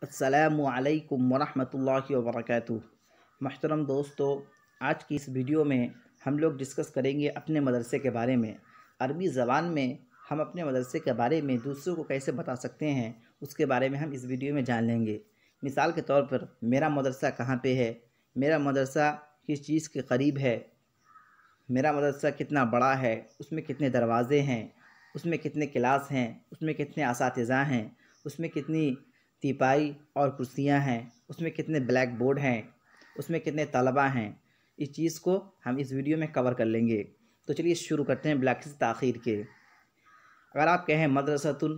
السلام علیکم ورحمۃ اللہ وبرکاتہ۔ محترم دوستو، آج کی اس ویڈیو میں ہم لوگ ڈسکس کریں گے اپنے مدرسے کے بارے میں۔ عربی زبان میں ہم اپنے مدرسے کے بارے میں دوسروں کو کیسے بتا سکتے ہیں، اس کے بارے میں ہم اس ویڈیو میں جان لیں گے۔ مثال کے طور پر میرا مدرسہ کہاں پہ ہے، میرا مدرسہ کس چیز کے قریب ہے، میرا مدرسہ کتنا بڑا ہے، اس میں کتنے دروازے ہیں، اس میں کتنے کلاس ہیں، اس میں کتنے اساتذہ ہیں، اس میں کتنی تیپائی اور کرسیاں ہیں، اس میں کتنے بلیک بورڈ ہیں، اس میں کتنے طلبہ ہیں۔ اس چیز کو ہم اس ویڈیو میں کور کر لیں گے۔ تو چلیے شروع کرتے ہیں بلا کسی تاخیر کے۔ اگر آپ کہیں مدرستن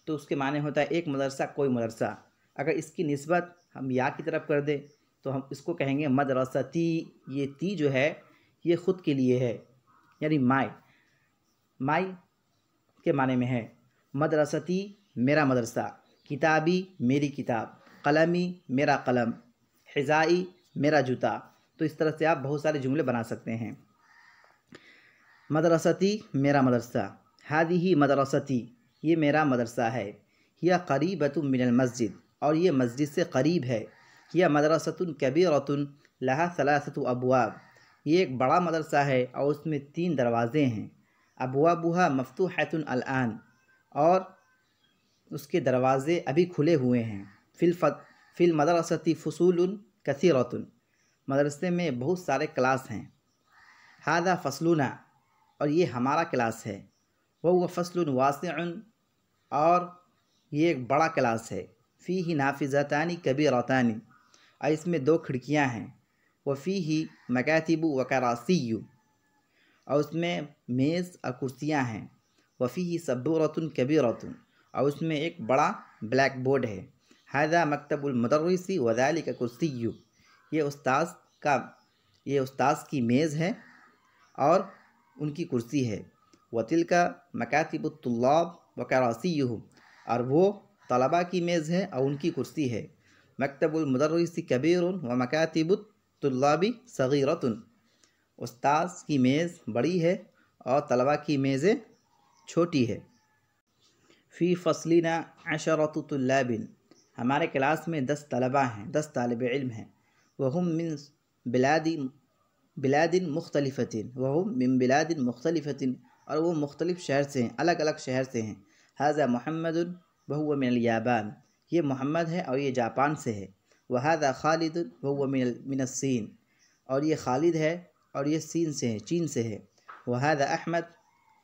تو اس کے معنی ہوتا ہے ایک مدرسہ، کوئی مدرسہ۔ اگر اس کی نسبت ہم یا کی طرف کر دیں تو ہم اس کو کہیں گے مدرستی۔ یہ تی جو ہے یہ خود کے لیے ہے، یعنی مائی کے معنی میں ہے۔ مدرستی میرا مدرسہ، کتابی میری کتاب، قلمی میرا قلم، حذائی میرا جوتا۔ تو اس طرح سے آپ بہت سارے جملے بنا سکتے ہیں۔ مدرستی میرا مدرسہ، ہذہ مدرستی یہ میرا مدرسہ ہے، یہ قریبۃ من المسجد اور یہ مسجد سے قریب ہے، یہ مدرسۃ کبیرۃ لہا ثلاثۃ ابواب یہ ایک بڑا مدرسہ ہے اور اس میں 3 دروازے ہیں۔ ابوابها مفتوحۃ الآن اور اس کے دروازے ابھی کھلے ہوئے ہیں۔ فی المدرسۃ فصول کثیرۃ مدرسے میں بہت سارے کلاس ہیں۔ ھذا فصلنا اور یہ ہمارا کلاس ہے۔ وهو فصل واسع اور یہ ایک بڑا کلاس ہے۔ فیہ نافذتان کبیرتان اور اس میں 2 کھڑکیاں ہیں۔ وفیہ مکاتب وکراسی اور اس میں میز اور کرسیاں ہیں۔ وفیہ سبورۃ کبیرۃ اور اس میں ایک بڑا بلیک بورڈ ہے۔ ھذا مکتب المدرس وذلک کرسی یہ استاذ کی میز ہے اور ان کی کرسی ہے۔ وتلک مکاتب الطلاب وکراسیہم اور وہ طلباء کی میز ہے اور ان کی کرسی ہے۔ مکتب المدرس کبیر ومکاتب الطلاب صغیرۃ استاذ کی میز بڑی ہے اور طلباء کی میزیں چھوٹی ہے۔ فی فصلنا 10 طلاب ہمارے کلاس میں 10 طلباء ہیں، 10 طالب علم ہیں۔ وہم من بلاد مختلفۃ اور وہ مختلف شہر سے ہیں، الگ الگ شہر سے ہیں۔ ھذا محمد وهو من الیابان یہ محمد ہے اور یہ جاپان سے ہے۔ وھذا خالد وهو من الصین اور یہ خالد ہے اور یہ چین سے ہے۔ وھذا احمد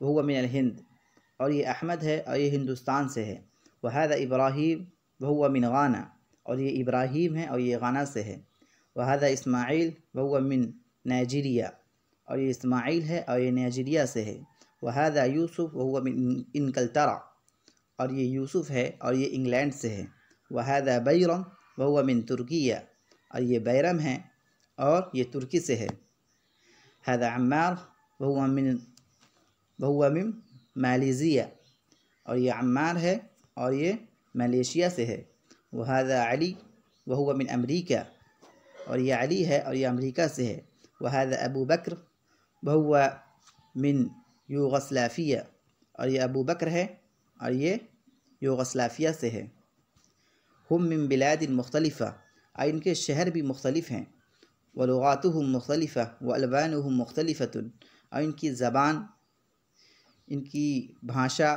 وهو من الہند اور یہ احمد ہے اور یہ ہندوستان سے ہے۔ وھذا ابراہیم وهو من غانا اور یہ ابراہیم ہے اور یہ غانا سے ہے۔ وھذا اسماعیل وهو من نائجیریا اور یہ اسماعیل ہے اور یہ نائجیریا سے ہے۔ وھذا یوسف وهو من انگلترا اور یہ یوسف ہے اور یہ انگلینڈ سے ہے۔ وھذا بیرم وهو من ترکیہ اور یہ بیرم ہے اور یہ ترکی سے ہے۔ ھذا عمار وهو من مالیزیا اور یہ عمار ہے اور یہ ملیشیا سے ہے۔ وھذا علی وهو من امریکہ اور یہ علی ہے اور یہ امریکہ سے ہے۔ وھذا ابو بکر وهو من یوغسلافیہ اور یہ ابو بکر ہے اور یہ یوغسلافیہ سے ہے۔ ہم من بلاد مختلفہ اور ان کے شہر بھی مختلف ہیں۔ ولغاتهم مختلفہ والوانهم مختلفۃ اور ان کی زبان، ان کی بھاشا،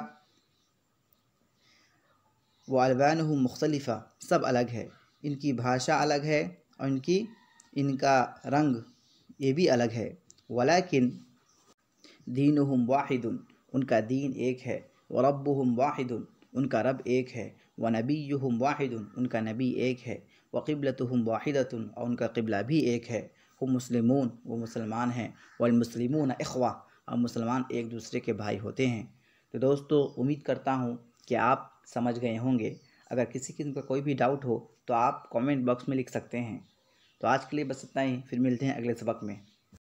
والوانهم مختلفہ سب الگ ہے، ان کی بھاشا الگ ہے اور ان کا رنگ یہ بھی الگ ہے۔ ولیکن دینہم واحد ان کا دین ایک ہے۔ وربہم واحد ان کا رب ایک ہے۔ ونبیہم واحد ان کا نبی ایک ہے۔ وقبلتہم واحدۃ اور ان کا قبلہ بھی ایک ہے۔ ہم مسلمون وہ مسلمان ہیں۔ والمسلمون اخوہ اور مسلمان ایک دوسرے کے بھائی ہوتے ہیں۔ تو دوستو، امید کرتا ہوں کہ آپ سمجھ گئے ہوں گے۔ اگر کسی قسم کا کوئی بھی ڈاؤٹ ہو تو آپ کامنٹ باکس میں لکھ سکتے ہیں۔ تو آج کے لیے بس اتنا ہی، پھر ملتے ہیں اگلے سبق میں۔